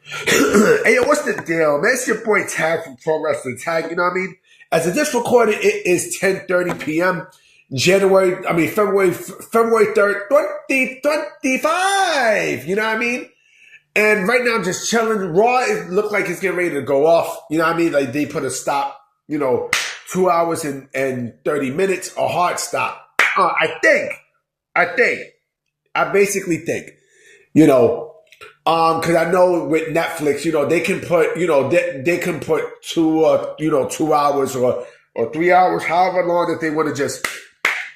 Hey, yo, what's the deal, man? It's your boy Tag from Pro Wrestling Tag, you know what I mean? As of this recording, it is 10:30 p.m. February 3rd, 2025, you know what I mean? And right now I'm just chilling. Raw, it looked like it's getting ready to go off, you know what I mean? Like they put a stop, 2 hours and 30 minutes, a hard stop. I basically think, because I know with Netflix, they can put, they can put 2 hours or 3 hours, however long that they want to just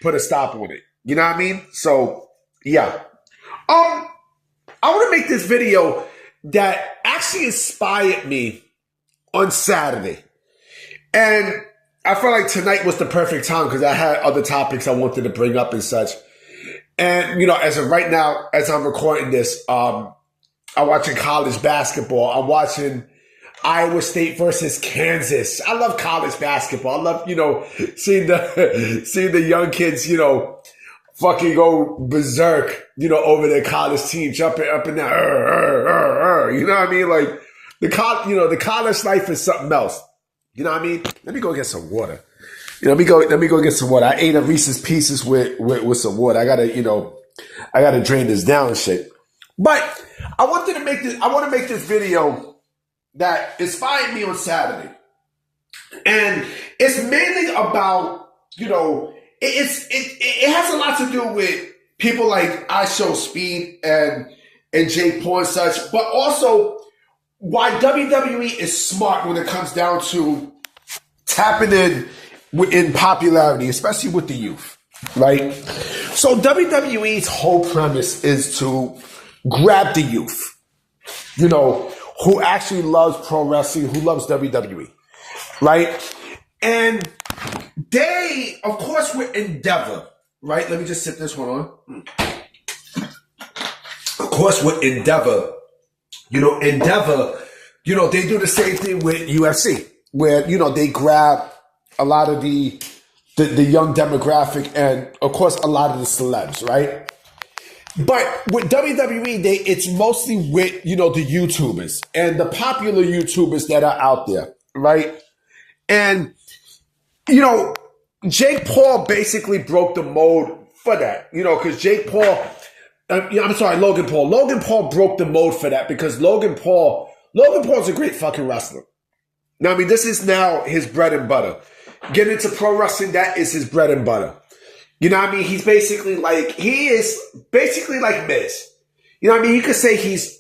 put a stop on it. You know what I mean? So yeah. I want to make this video that actually inspired me on Saturday. And I felt like tonight was the perfect time because I had other topics I wanted to bring up and such. And, as of right now, as I'm recording this, I'm watching college basketball. I'm watching Iowa State versus Kansas. I love college basketball. I love, seeing the young kids, fucking go berserk, over their college team, jumping up and down. You know what I mean? Like the college life is something else. You know what I mean? Let me go get some water. Let me go get some water. I ate a Reese's Pieces with some water. I gotta drain this down and shit. But I want to make this video that inspired me on Saturday. And it's mainly about, it has a lot to do with people like I Show Speed and Jake Paul and such, but also why WWE is smart when it comes down to tapping in popularity, especially with the youth, right? So WWE's whole premise is to grab the youth, who actually loves pro wrestling, who loves WWE, right? And they, of course, with Endeavor, right? Let me just sip this one on. Of course, with Endeavor, Endeavor, they do the same thing with UFC, where, they grab a lot of the young demographic and, of course, a lot of the celebs, right? But with WWE, it's mostly with, the YouTubers and the popular YouTubers that are out there, right? And, Jake Paul basically broke the mold for that, because Jake Paul, Logan Paul. Logan Paul broke the mold for that because Logan Paul's a great fucking wrestler. Now, I mean, this is now his bread and butter. Getting into pro wrestling, that is his bread and butter. You know what I mean? He is basically like Miz. You know what I mean? You could say he's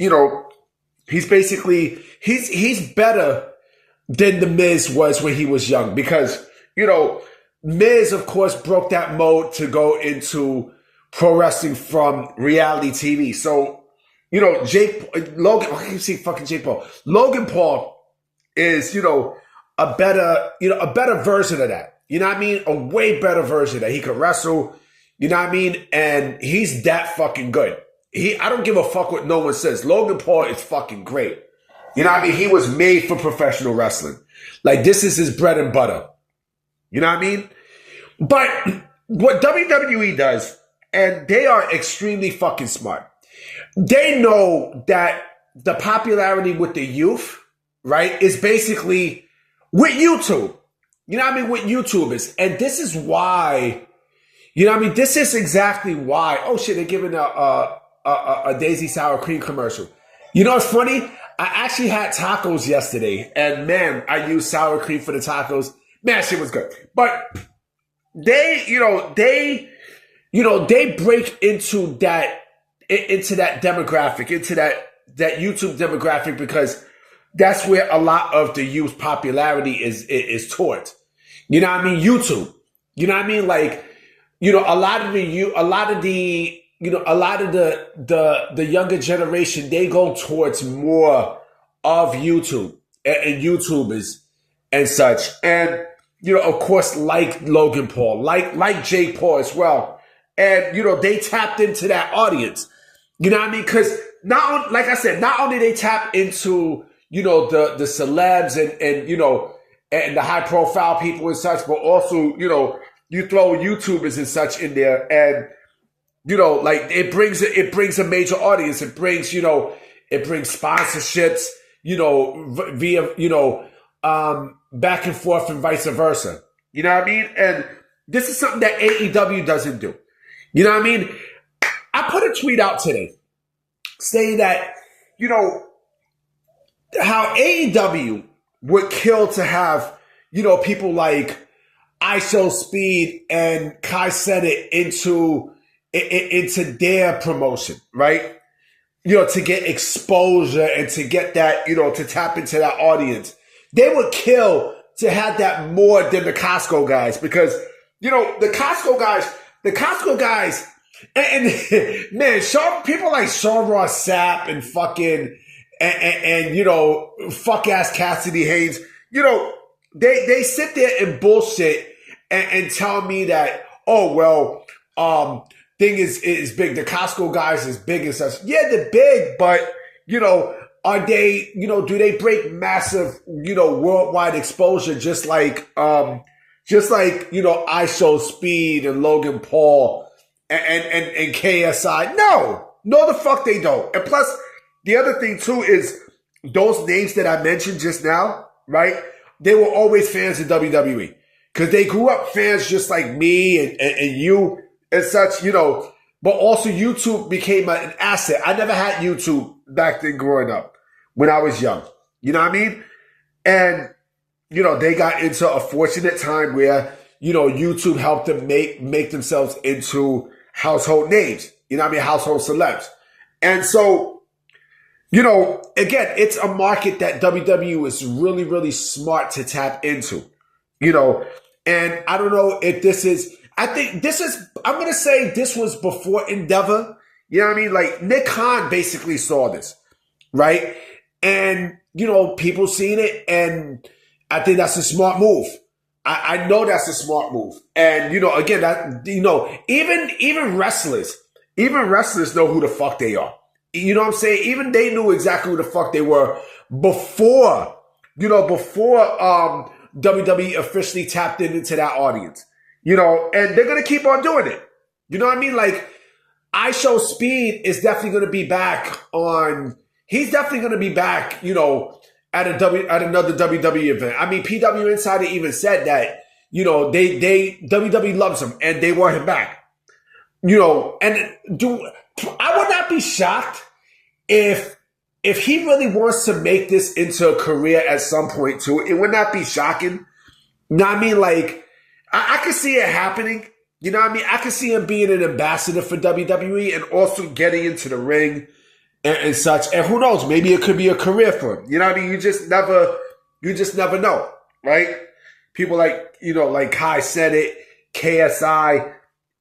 better than the Miz was when he was young because, Miz, of course, broke that mold to go into pro wrestling from reality TV. So, Logan Paul is, a better version of that. You know what I mean? A way better version that he could wrestle. You know what I mean? And he's that fucking good. I don't give a fuck what no one says. Logan Paul is fucking great. You know what I mean? He was made for professional wrestling. Like, this is his bread and butter. You know what I mean? But what WWE does, and they are extremely fucking smart. They know that the popularity with the youth, right, is basically with YouTube. You know what I mean? With YouTubers. And this is why, this is exactly why. Oh shit, they're giving a Daisy Sour Cream commercial. You know what's funny? I actually had tacos yesterday and man, I used sour cream for the tacos. Man, shit was good. But they break into that demographic, into that YouTube demographic because that's where a lot of the youth popularity is towards. You know what I mean? YouTube. You know what I mean? Like, a lot of the younger generation, they go towards more of YouTube and YouTubers and such. And, of course, like Logan Paul, like Jake Paul as well. And, they tapped into that audience. You know what I mean? Because like I said, not only they tap into, the celebs and the high profile people and such, but also, you throw YouTubers and such in there and, like it brings a major audience. It brings, It brings sponsorships, via, back and forth and vice versa. You know what I mean? And this is something that AEW doesn't do. You know what I mean? I put a tweet out today saying that, how AEW would kill to have, people like ISO Speed and Kai Cenat into their promotion, right? To get exposure and to get that, to tap into that audience. They would kill to have that more than the Costco guys because, the Costco guys, and man, people like Sean Ross Sapp and fucking, and fuck ass Cassidy Haynes, they sit there and bullshit and tell me that, oh, well, thing is big. The Costco guys is big and such. Yeah, they're big, but, are they, do they break massive, worldwide exposure just like ISO Speed and Logan Paul and KSI? No, the fuck they don't. And plus, the other thing too is those names that I mentioned just now, right? They were always fans of WWE because they grew up fans just like me and you and such, but also YouTube became an asset. I never had YouTube back then growing up when I was young. You know what I mean? And, they got into a fortunate time where, YouTube helped them make themselves into household names. You know what I mean? Household celebs. And so, again, it's a market that WWE is really, really smart to tap into, and I don't know if I'm going to say this was before Endeavor. You know what I mean? Like Nick Khan basically saw this, right? And, people seen it, and I think that's a smart move. I know that's a smart move. And, again, that, even wrestlers know who the fuck they are. You know what I'm saying? Even they knew exactly who the fuck they were before WWE officially tapped into that audience. And they're going to keep on doing it. You know what I mean? Like, ISO Speed is definitely going to be back he's definitely going to be back, at another WWE event. I mean, PW Insider even said that, WWE loves him and they want him back. I would not be shocked if he really wants to make this into a career at some point too. It would not be shocking. You know what I mean? Like, I could see it happening. You know what I mean? I could see him being an ambassador for WWE and also getting into the ring and such. And who knows? Maybe it could be a career for him. You know what I mean? You just never know, right? People like, like Kai Cenat, KSI,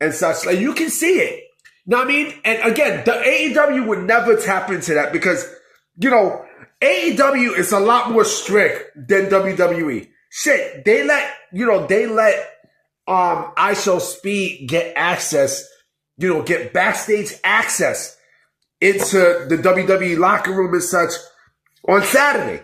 and such. Like, you can see it. You know what I mean? And again, the AEW would never tap into that because, AEW is a lot more strict than WWE. Shit, they let ISO Speed get access, get backstage access into the WWE locker room and such on Saturday,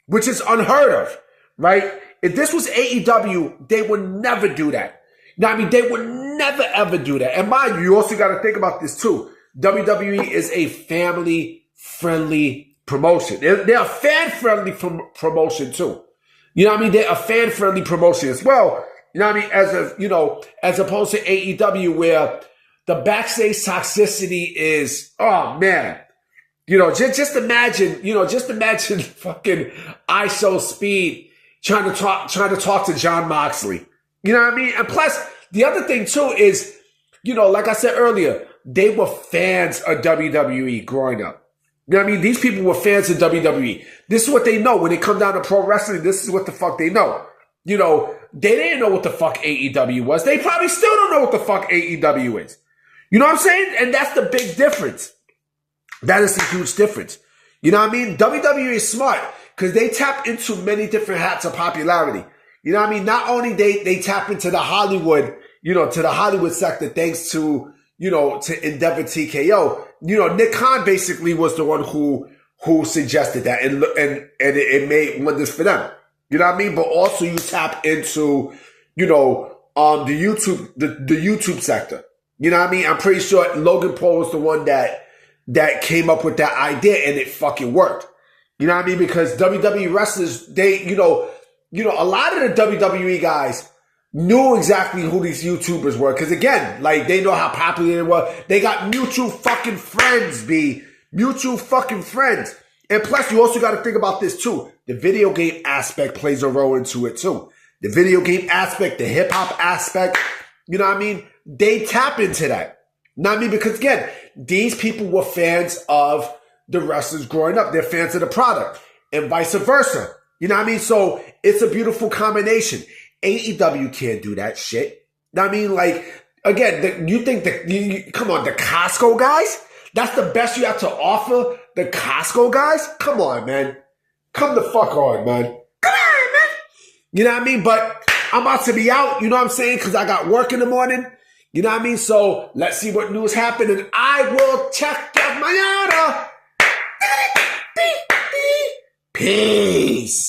which is unheard of, right? If this was AEW, they would never do that. You know what I mean? They would never, ever do that. And mind you, you also got to think about this too. WWE is a family-friendly promotion. They're a fan-friendly promotion too. You know what I mean? They're a fan-friendly promotion as well. You know what I mean? As opposed to AEW where the backstage toxicity is, oh man. Just imagine fucking ISO Speed trying to talk to Jon Moxley. You know what I mean? And plus, the other thing too is, like I said earlier, they were fans of WWE growing up. You know what I mean? These people were fans of WWE. This is what they know. When it comes down to pro wrestling, this is what the fuck they know. They didn't know what the fuck AEW was. They probably still don't know what the fuck AEW is. You know what I'm saying? And that's the big difference. That is the huge difference. You know what I mean? WWE is smart because they tap into many different hats of popularity. You know what I mean? Not only they tap into the Hollywood, to the Hollywood sector thanks to, to Endeavor TKO. Nick Khan basically was the one who suggested that and it made wonders for them. You know what I mean? But also you tap into, the YouTube sector. You know what I mean? I'm pretty sure Logan Paul was the one that that came up with that idea, and it fucking worked. You know what I mean? Because WWE wrestlers, they, you know, a lot of the WWE guys knew exactly who these YouTubers were. Because again, like, they know how popular they were. They got mutual fucking friends, B. Mutual fucking friends. And plus, you also got to think about this too. The video game aspect plays a role into it too. The video game aspect, the hip hop aspect, you know what I mean? They tap into that. You know what I mean? Because again, these people were fans of the wrestlers growing up. They're fans of the product and vice versa. You know what I mean? So it's a beautiful combination. AEW can't do that shit. You know what I mean? Like, again, you think that, come on, the Costco guys? That's the best you have to offer? The Costco guys? Come on, man. Come the fuck on, man. Come on, man. You know what I mean? But I'm about to be out, you know what I'm saying? Because I got work in the morning. You know what I mean? So let's see what news happened, and I will check out mañana. Peace.